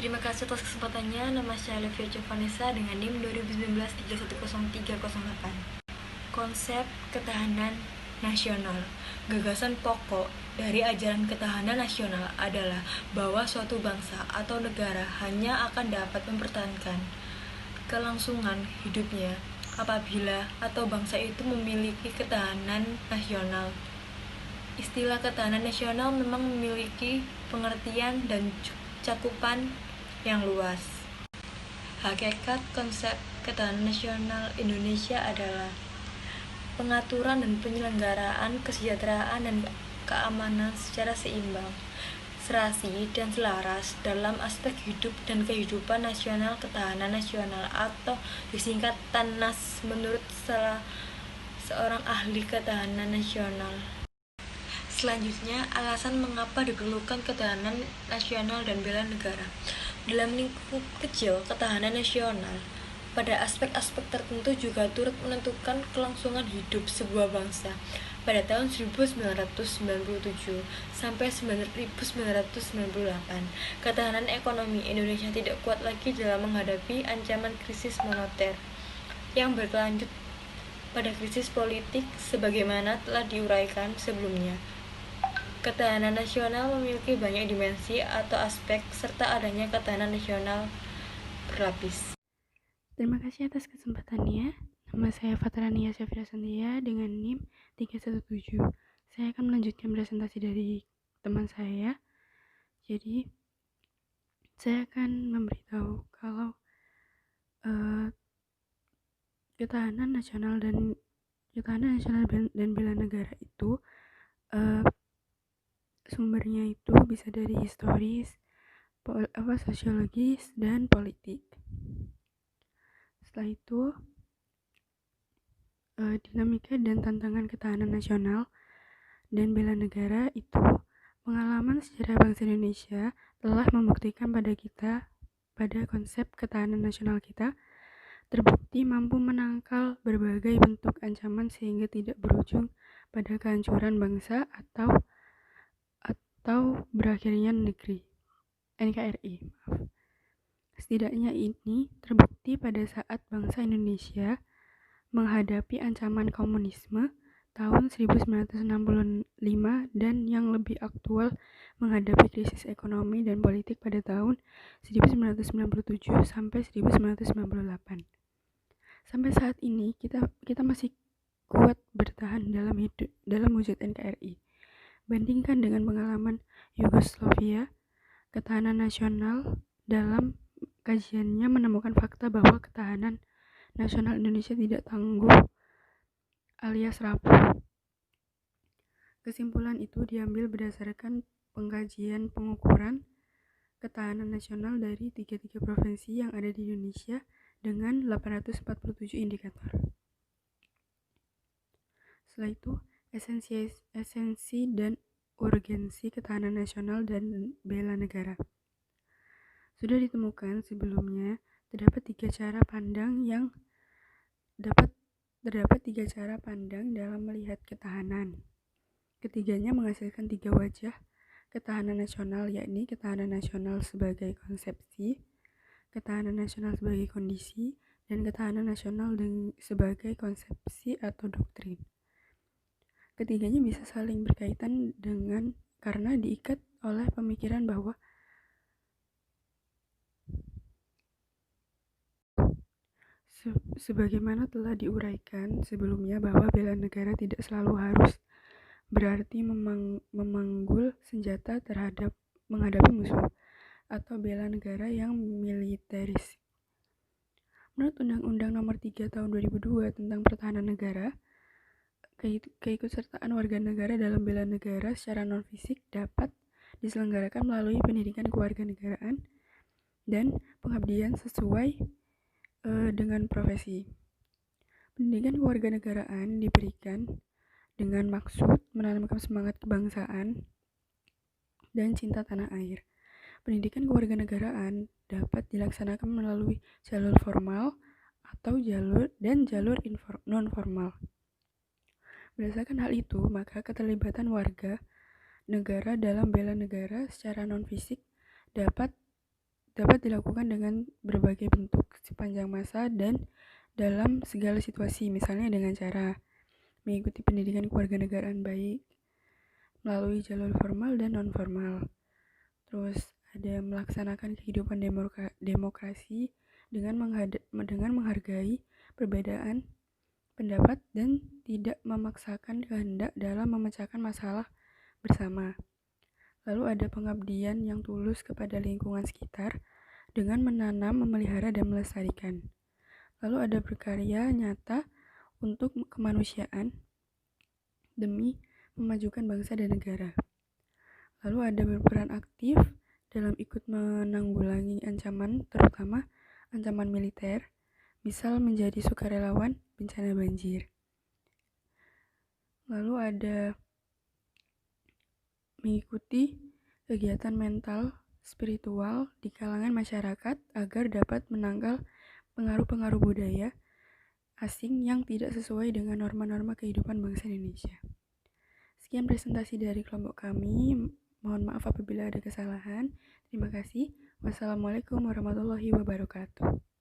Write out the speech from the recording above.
Terima kasih atas kesempatannya. Nama saya Olivia Vanessa dengan NIM 2019 310308. Konsep ketahanan nasional. Gagasan pokok dari ajaran ketahanan nasional adalah bahwa suatu bangsa atau negara hanya akan dapat mempertahankan kelangsungan hidupnya apabila atau bangsa itu memiliki ketahanan nasional. Istilah ketahanan nasional memang memiliki pengertian dan cakupan yang luas. Hakikat konsep ketahanan nasional Indonesia adalah pengaturan dan penyelenggaraan kesejahteraan dan keamanan secara seimbang, serasi dan selaras dalam aspek hidup dan kehidupan nasional. Ketahanan nasional atau disingkat TANNAS menurut salah seorang ahli ketahanan nasional. Selanjutnya, alasan mengapa diperlukan ketahanan nasional dan bela negara. Dalam lingkup kecil, ketahanan nasional pada aspek-aspek tertentu juga turut menentukan kelangsungan hidup sebuah bangsa. Pada tahun 1997 sampai 1998, ketahanan ekonomi Indonesia tidak kuat lagi dalam menghadapi ancaman krisis moneter yang berlanjut pada krisis politik sebagaimana telah diuraikan sebelumnya. Ketahanan nasional memiliki banyak dimensi atau aspek, serta adanya ketahanan nasional berlapis. Terima kasih atas kesempatannya. Nama saya Fatrania Syafira Sandia dengan NIM 317. Saya akan melanjutkan presentasi dari teman saya. Jadi, saya akan memberitahu kalau ketahanan nasional dan bela negara itu sumbernya itu bisa dari historis, sosiologis, dan politik. Setelah itu, dinamika dan tantangan ketahanan nasional dan bela negara itu pengalaman sejarah bangsa Indonesia telah membuktikan pada konsep ketahanan nasional kita terbukti mampu menangkal berbagai bentuk ancaman sehingga tidak berujung pada kehancuran bangsa atau berakhirnya NKRI. Setidaknya ini terbukti pada saat bangsa Indonesia menghadapi ancaman komunisme tahun 1965 dan yang lebih aktual menghadapi krisis ekonomi dan politik pada tahun 1997 sampai 1998. Sampai saat ini kita masih kuat bertahan dalam wujud NKRI. Bandingkan dengan pengalaman Yugoslavia, ketahanan nasional dalam kajiannya menemukan fakta bahwa ketahanan nasional Indonesia tidak tangguh alias rapuh. Kesimpulan itu diambil berdasarkan pengkajian pengukuran ketahanan nasional dari 33 provinsi yang ada di Indonesia dengan 847 indikator. Setelah itu, esensi dan urgensi ketahanan nasional dan bela negara. Sudah ditemukan sebelumnya, terdapat tiga cara pandang dalam melihat ketahanan. Ketiganya menghasilkan tiga wajah ketahanan nasional, yakni ketahanan nasional sebagai konsepsi, ketahanan nasional sebagai kondisi, dan ketahanan nasional sebagai konsepsi atau doktrin. Ketiganya bisa saling berkaitan karena diikat oleh pemikiran bahwa sebagaimana telah diuraikan sebelumnya bahwa bela negara tidak selalu harus berarti memanggul senjata menghadapi musuh atau bela negara yang militeris. Menurut Undang-Undang Nomor 3 Tahun 2002 tentang Pertahanan Negara, keikutsertaan warga negara dalam bela negara secara non-fisik dapat diselenggarakan melalui pendidikan kewarganegaraan dan pengabdian sesuai dengan profesi. Pendidikan kewarganegaraan diberikan dengan maksud menanamkan semangat kebangsaan dan cinta tanah air. Pendidikan kewarganegaraan dapat dilaksanakan melalui jalur formal atau jalur non-formal. Berdasarkan hal itu, maka keterlibatan warga negara dalam bela negara secara non-fisik dapat dapat dilakukan dengan berbagai bentuk sepanjang masa dan dalam segala situasi, misalnya dengan cara mengikuti pendidikan kewarganegaraan baik melalui jalur formal dan non-formal. Terus ada melaksanakan kehidupan demokrasi dengan menghargai perbedaan pendapat dan tidak memaksakan kehendak dalam memecahkan masalah bersama. Lalu ada pengabdian yang tulus kepada lingkungan sekitar dengan menanam, memelihara, dan melestarikan. Lalu ada berkarya nyata untuk kemanusiaan demi memajukan bangsa dan negara. Lalu ada berperan aktif dalam ikut menanggulangi ancaman, terutama ancaman militer, misal menjadi sukarelawan bencana banjir. Lalu ada mengikuti kegiatan mental spiritual di kalangan masyarakat agar dapat menangkal pengaruh-pengaruh budaya asing yang tidak sesuai dengan norma-norma kehidupan bangsa Indonesia. Sekian presentasi dari kelompok kami. Mohon maaf apabila ada kesalahan. Terima kasih. Wassalamualaikum warahmatullahi wabarakatuh.